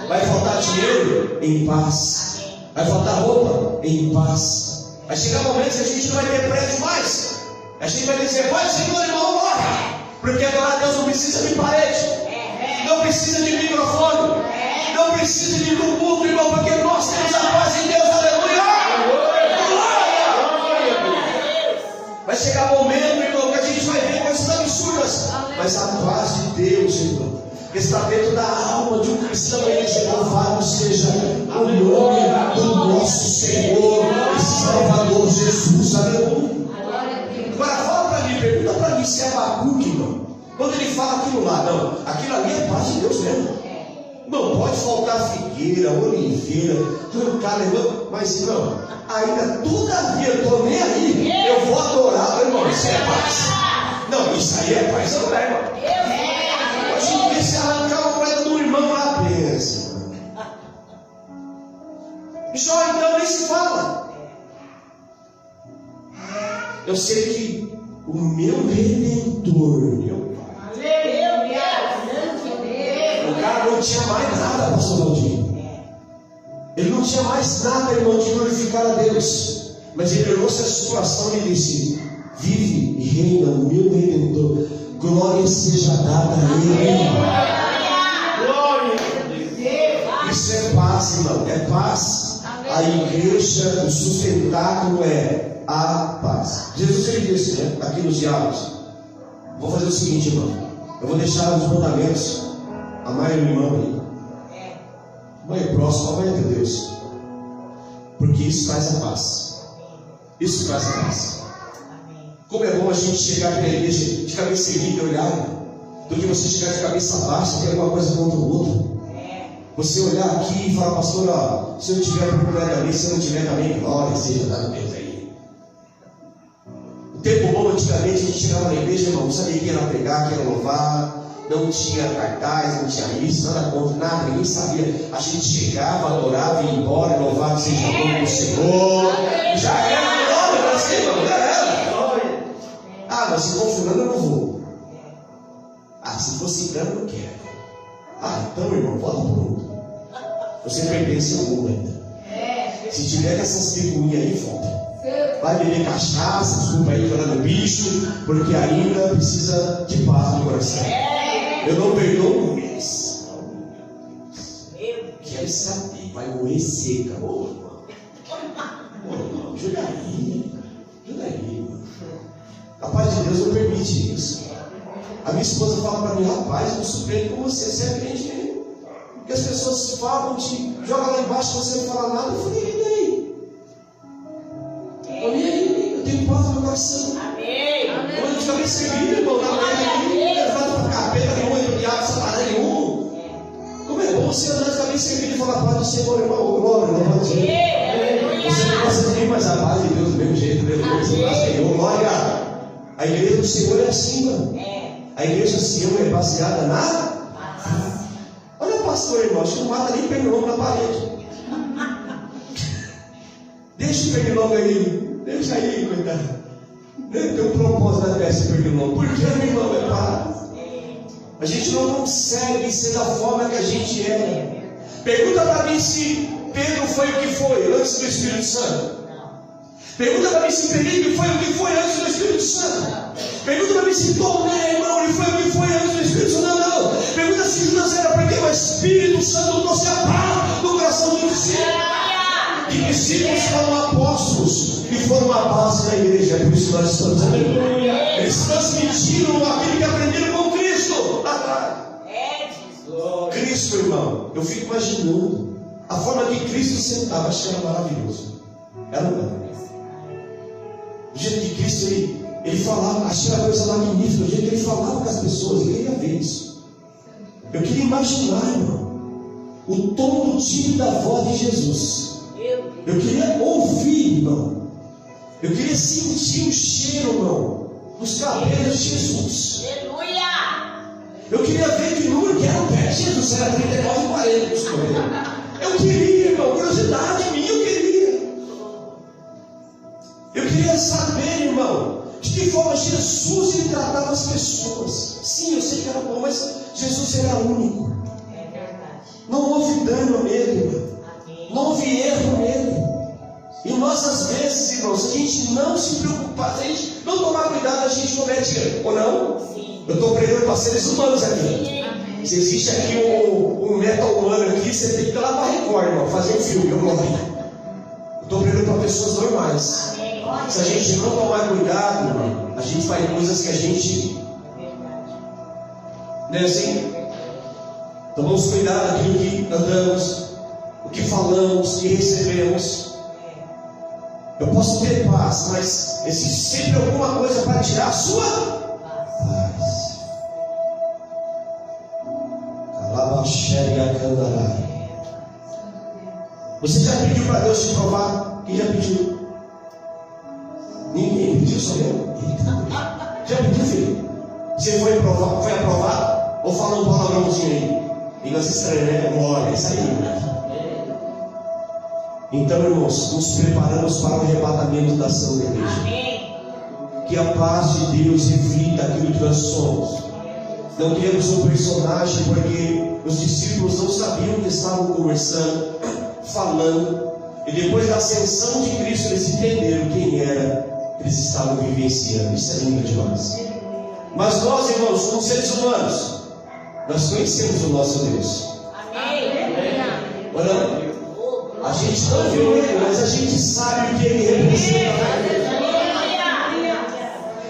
Vai faltar dinheiro? Em paz. Vai faltar roupa? Em paz. Vai chegar momentos que a gente não vai ter prédio mais. A gente vai dizer, pode Senhor, irmão, morre. Porque agora Deus não precisa de parede. Não precisa de microfone. Não precisa de tumulto, irmão, porque nós temos a paz em Deus, aleluia! Vai chegar momento, irmão, que a gente vai ver coisas absurdas, mas a paz de Deus, irmão, que está dentro da alma de um cristão, ele diz, louvado seja o nome do nosso Senhor e Salvador Jesus, aleluia! Agora fala para mim, pergunta para mim se é Abacuque, irmão. Quando ele fala aquilo lá, não, aquilo ali é paz de Deus mesmo. Não pode faltar figueira, oliveira, arrancar, mas irmão, ainda todavia eu estou nem aí, eu vou adorar, irmão, isso é paz. Não, isso aí é paz, não é, irmão? Hoje em dia, se arrancar uma moeda do irmão lá, pensa. Jó então nem se fala. Eu sei que o meu Redentor, meu o cara não tinha mais nada, pastor Valdir. Ele não tinha mais nada, irmão, de glorificar a Deus. Mas ele olhou-se a situação e disse, vive e reina o meu Redentor. Glória seja dada a Ele. Glória a Deus. Isso é paz, irmão, é paz. A igreja, o sustentáculo é a paz. Jesus ele disse, né, aqui nos diálogos, vou fazer o seguinte, irmão, eu vou deixar os mandamentos. Amai o irmão aí. Amai o próximo, amai a Deus. Porque isso traz a paz. Isso traz a paz. Como é bom a gente chegar aqui na igreja de cabeça erguida e olhar, do que você chegar de cabeça baixa, ter alguma coisa contra o outro. Você olhar aqui e falar, pastor, ó, se eu tiver procurado ali, se eu não tiver também, glória seja dada a Deus aí. O tempo bom antigamente, a gente chegava na igreja, irmão, não sabia quem era pregar, quem era louvar. Não tinha cartaz, não tinha isso, nada contra, nada, ninguém sabia. A gente chegava, adorava, ia embora, louvado seja o nome do Senhor. Já era, glória, assim, irmão, já era. Ah, mas se for fulano eu não vou. Ah, se for cigano eu não quero. Ah, então, irmão, volta pro mundo. Você pertence ao mundo ainda. Se tiver essas figurinhas aí, volta. Vai beber cachaça, desculpa aí, falando bicho, porque ainda precisa de paz no coração. Eu não perdoo um mês. saber, vai morrer seca. Ô, irmão. Ô, irmão, ajuda aí. Ajuda aí. A paz de Deus não permite isso. A minha esposa fala para mim, rapaz, eu surpreendo com você é crente mesmo. Porque as pessoas falam, te jogam lá embaixo, você não fala nada. Eu falei, e aí? Eu tenho paz no meu coração. Amém. Quando eu fica bem servido, irmão, na manhã, levado para capeta nenhum, do diabo, satanás nenhum. Como é bom você andar, ficar bem servido e falar, paz do Senhor, irmão, ô glória, louvado Deus. Você não gosta de mim, mas a paz de Deus do mesmo jeito, você gosta de mim, glória. A igreja do Senhor é assim, mano. A igreja do Senhor é baseada na. Olha o pastor, irmão, acho que não mata nem pernilongo na parede. Deixa o pernilongo aí, deixa aí, coitado. Tem um propósito da peça de pernilongo. Por que, meu irmão? É paz. A gente não consegue ser da forma que a gente é. Pergunta para mim se Pedro foi o que foi antes do Espírito Santo. Pergunta para mim se Felipe foi o que foi antes do Espírito Santo. Pergunta para mim se Tomé, irmão, ele foi o que foi antes do Espírito Santo. Não. Pergunta se Judas era porque o Espírito Santo trouxe a paz no coração do discípulo. E discípulos foram apóstolos e foram a base da igreja. É por isso que nós estamos aqui. Eles transmitiram aquilo que aprenderam com Cristo lá atrás. Cristo, irmão, eu fico imaginando a forma que Cristo sentava, acho que era maravilhoso. Era um cara. O jeito que Cristo ele falava, achei uma coisa magnífica. O jeito que ele falava com as pessoas, eu queria ver isso. Eu queria imaginar, irmão, o tom do timbre da voz de Jesus. Eu queria ouvir, irmão. Eu queria sentir o cheiro, irmão, dos cabelos de Jesus. Eu queria ver que número que era o pé de Jesus. Era 39 e 40 os cabelos. Eu queria, irmão, curiosidade minha, eu queria. Eu queria saber, irmão, de que forma Jesus ele tratava as pessoas. Sim, eu sei que era bom, mas Jesus era único. Não houve dano nele, irmão. Não houve erro nele. E nós, às vezes, irmãos, se a gente não se preocupar, se a gente não tomar cuidado, a gente comete erro. Ou não? Sim. Eu estou pregando para seres humanos aqui. Se existe aqui um metal humano aqui, você tem que ir lá para a Record, irmão, fazer um filme, eu morri. Eu estou pregando para pessoas normais. Se a gente não tomar cuidado, irmão, a gente faz coisas que a gente. Não é assim? Então vamos cuidar daquilo que andamos, o que falamos, o que recebemos. Eu posso ter paz, mas existe sempre alguma coisa para tirar a sua paz. Você já pediu para Deus te provar? Quem já pediu? Ninguém pediu, só eu. Já pediu, filho? Você foi aprovado? Ou falou um palavrãozinho aí? Língua estranha, né? Glória, isso aí. Então, irmãos, nos preparamos para o arrebatamento da ação da igreja. Amém. Que a paz de Deus reflita aquilo que nós somos. Não temos um personagem, porque os discípulos não sabiam que estavam conversando, falando, e depois da ascensão de Cristo eles entenderam quem era, eles estavam vivenciando. Isso é lindo demais. Mas nós, irmãos, como seres humanos, nós conhecemos o nosso Deus. Amém. Olha, a gente não viu ele, mas a gente sabe o que ele representa.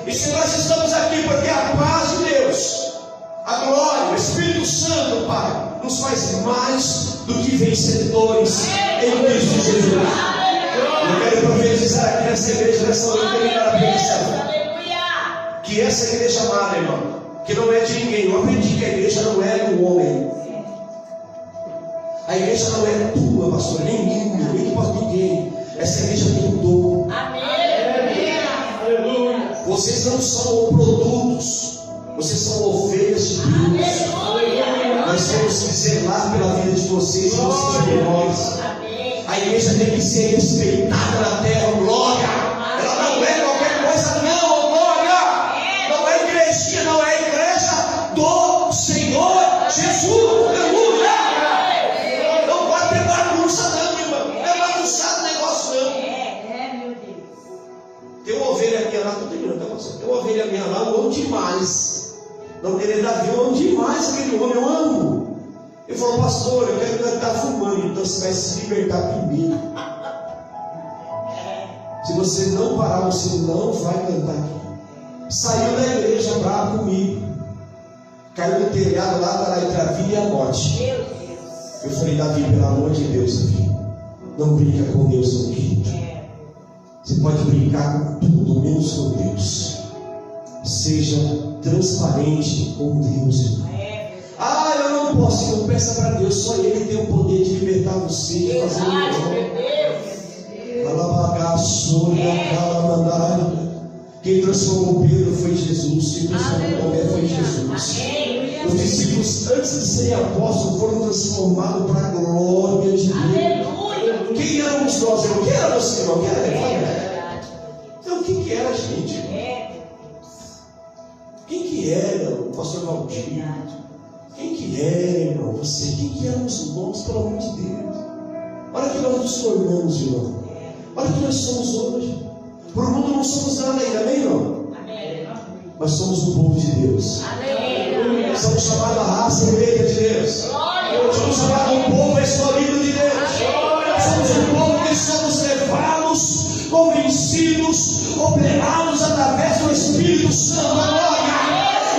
E se nós estamos aqui porque a paz de Deus, a glória, o Espírito Santo, Pai, nos faz mais do que vencedores em Cristo Jesus. Eu quero profetizar aqui nessa igreja, nessa noite, que essa igreja amada, irmão, que não é de ninguém. Eu aprendi que a igreja não é do homem. A igreja não é tua, pastor, nem minha, nem de ninguém. Essa igreja tem um dom. Amém. Aleluia. Vocês não são produtos, vocês são ovelhas de Deus. Aleluia. Nós temos que zelar pela vida de vocês e vocês por nós. A igreja tem que ser respeitada na terra, glória. Ela não é qualquer coisa, não, glória. Não é igrejinha, não é igreja do Senhor Jesus. Aleluia. Tem uma ovelha minha lá, tem uma ovelha minha lá, eu amo demais. Não, ele é Davi, eu amo demais aquele homem, eu amo. Ele falou: pastor, eu quero cantar fumando. Então você vai se libertar primeiro. Se você não parar, você não vai cantar aqui. Saiu da igreja bravo comigo. Caiu no telhado lá entre a vida e a morte. Eu falei: Davi, pelo amor de Deus, Davi, não brinca com Deus no quinto. Você pode brincar com tudo, menos com Deus. Seja transparente com Deus, irmão. Ah, eu não posso, não peça para Deus. Só Ele tem o poder de libertar você, de fazer o melhor. Quem transformou Pedro foi Jesus. Quem transformou Tomé foi Jesus. Os discípulos, antes de serem apóstolos, foram transformados para a glória de Deus. Quem éramos nós, irmão? Quem era você, irmão? Quem era? Então, quem que era a gente? Quem que era o pastor Valdir? Quem que era, irmão? Você? Quem que eram os irmãos, pelo amor de Deus? Olha que nós nos tornamos, irmão. Olha que nós somos hoje. Por o mundo não somos nada ainda, amém, irmão? Amém. Mas somos o povo de Deus. Amém. Somos chamados a raça eleita de Deus. Somos chamados um povo escolhido de Deus. Somos um povo que somos levados, convencidos, operados através do Espírito Santo.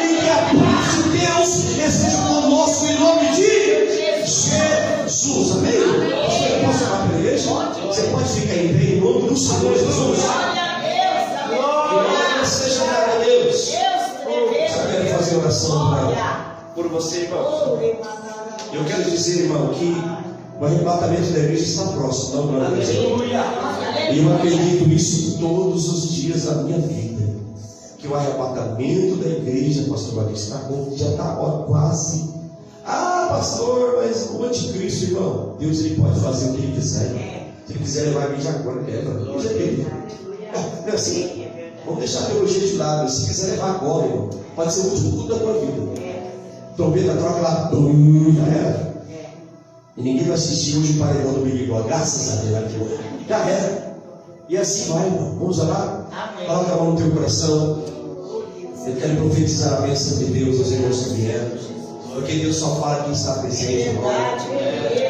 E que a paz de Deus esteja conosco em nome de Jesus. Amém? Você pode chamar para a igreja? Você pode ficar em pé em nome do Senhor Jesus. Glória seja para Deus. Eu quero fazer oração por você, irmão. Eu quero dizer, irmão, que o arrebatamento da igreja está próximo. Não, glória a Deus. E eu acredito isso todos os dias da minha vida. Que o arrebatamento da igreja, pastor Batista, já está quase. Ah, pastor, mas o anticristo, irmão, Deus ele pode fazer o que ele quiser. Se ele quiser levar a igreja agora, ele leva. Deus é dele. É assim. Vamos deixar a teologia de lado. Se quiser levar agora, irmão, pode ser o último culto da tua vida. Trombeta, troca lá, já era. E ninguém vai assistir hoje o paredão do Big Brother, graças a Deus. Já era. E assim vai, irmão. Vamos orar? Coloca a mão no teu coração. Eu quero profetizar a bênção de Deus aos irmãos que vieram. Porque Deus só fala quem está presente agora.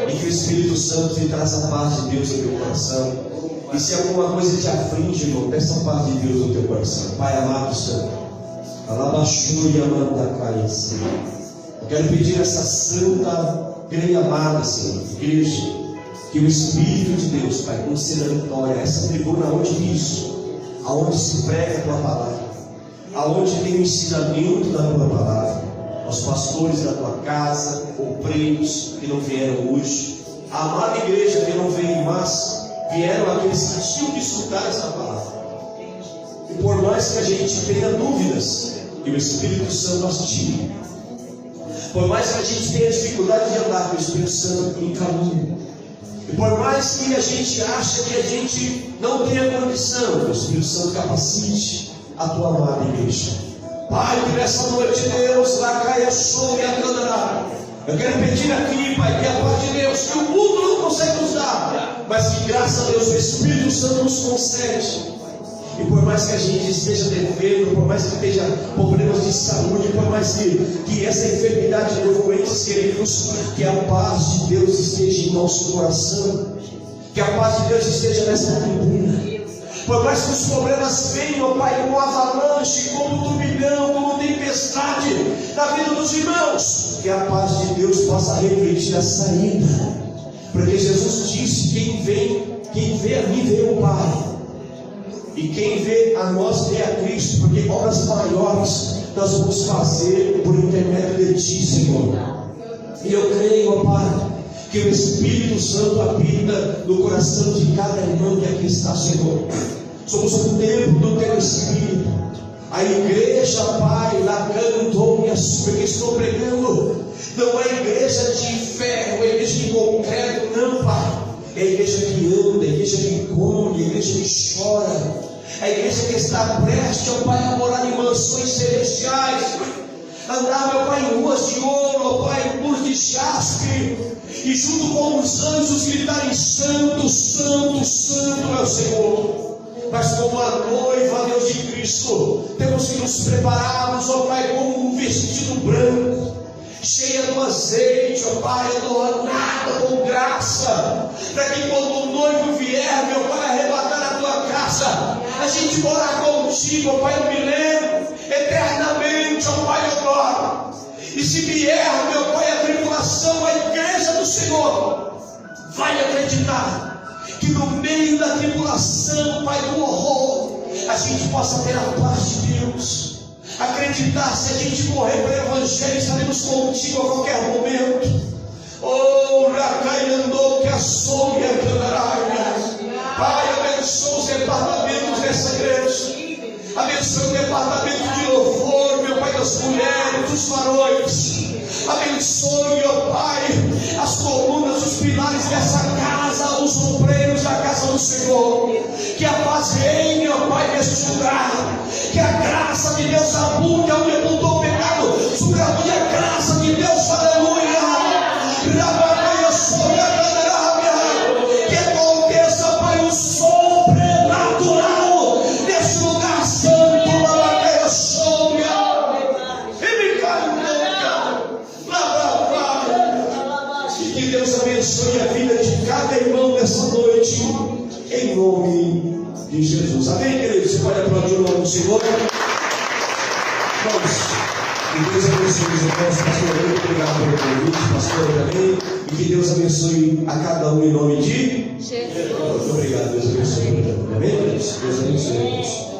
E que o Espírito Santo te traz a paz de Deus no teu coração. E se alguma coisa te aflige, irmão, peça a paz de Deus no teu coração. Pai amado Santo, alabaxúria manda cair, Senhor. Eu quero pedir essa santa grande amada, Senhor, igreja, que o Espírito de Deus, Pai, conceda vitória a essa tribuna onde isso, aonde se prega a tua palavra, aonde tem o ensinamento da tua palavra, aos pastores da tua casa, obreiros que não vieram hoje, a amada igreja que não veio, mas vieram aqueles que tinham que escutar essa palavra. E por mais que a gente tenha dúvidas, que o Espírito Santo as tire. Por mais que a gente tenha dificuldade de andar com o Espírito Santo em caminho. E por mais que a gente ache que a gente não tenha condição, que o Espírito Santo capacite a tua amada igreja. Pai, que nessa noite, Deus, lá caia show e a candará. Eu quero pedir aqui, Pai, que a paz de Deus, que o mundo não consegue nos dar, mas que graças a Deus o Espírito Santo nos concede. E por mais que a gente esteja devendo, por mais que esteja problemas de saúde, por mais que essa enfermidade doente, queridos, que a paz de Deus esteja em nosso coração, que a paz de Deus esteja nessa tribuna. Por mais que os problemas venham, Pai, como avalanche, como turbilhão, como tempestade na vida dos irmãos, que a paz de Deus possa refletir a saída. Porque Jesus disse: quem vê a mim vê o Pai. E quem vê a nós vê a Cristo, porque obras maiores nós vamos fazer por intermédio de Ti, Senhor. E eu creio, ó Pai, que o Espírito Santo habita no coração de cada irmão que aqui está, Senhor. Somos um templo do Teu Espírito. A igreja, Pai, lá cantou, porque estou pregando. Não é igreja de ferro, é igreja de concreto, não, Pai. É a igreja que anda, é a igreja que come, é a igreja que chora, é a igreja que está prestes, ó Pai, a morar em mansões celestiais, andar, meu Pai, em ruas de ouro, ó Pai, em muros de jaspe, e junto com os anjos gritarem: Santo, Santo, Santo é o Senhor. Mas como a noiva, Deus de Cristo, temos que nos prepararmos, ó Pai, como um vestido branco, cheia do azeite, ó Pai, adornada com graça, para que quando o noivo vier, meu Pai, arrebatar a tua casa, a gente morar contigo, ó Pai, no milênio, eternamente, ó Pai, adoro. E se vier, meu Pai, a tribulação, a igreja do Senhor vai acreditar que no meio da tribulação, Pai, do horror, a gente possa ter a paz de Deus. Acreditar, se a gente morrer pelo Evangelho, estaremos contigo a qualquer momento. Oh, Racai andou que a sombra Pai, abençoa os departamentos dessa igreja. Abençoa o departamento de louvor, meu Pai, das mulheres, dos varões. Abençoe, ó Pai, as colunas, os pilares dessa casa, os ombreiros da casa do Senhor. Que a paz reine, ó Pai, neste lugar. Que a graça de Deus abunde, onde abundou o pecado. Sobreabunde a graça de Deus, aleluia. Que aconteça, Pai, o sobrenatural neste lugar santo. Abençoe a vida de cada irmão nessa noite, em nome de Jesus. Amém, querido? Você pode aplaudir o nome do Senhor? Vamos. Que Deus abençoe os irmãos. Pastor, muito obrigado pelo convite, pastor também. E que Deus abençoe a cada um em nome de Jesus. Muito obrigado, Deus abençoe. Amém, Deus? Deus abençoe.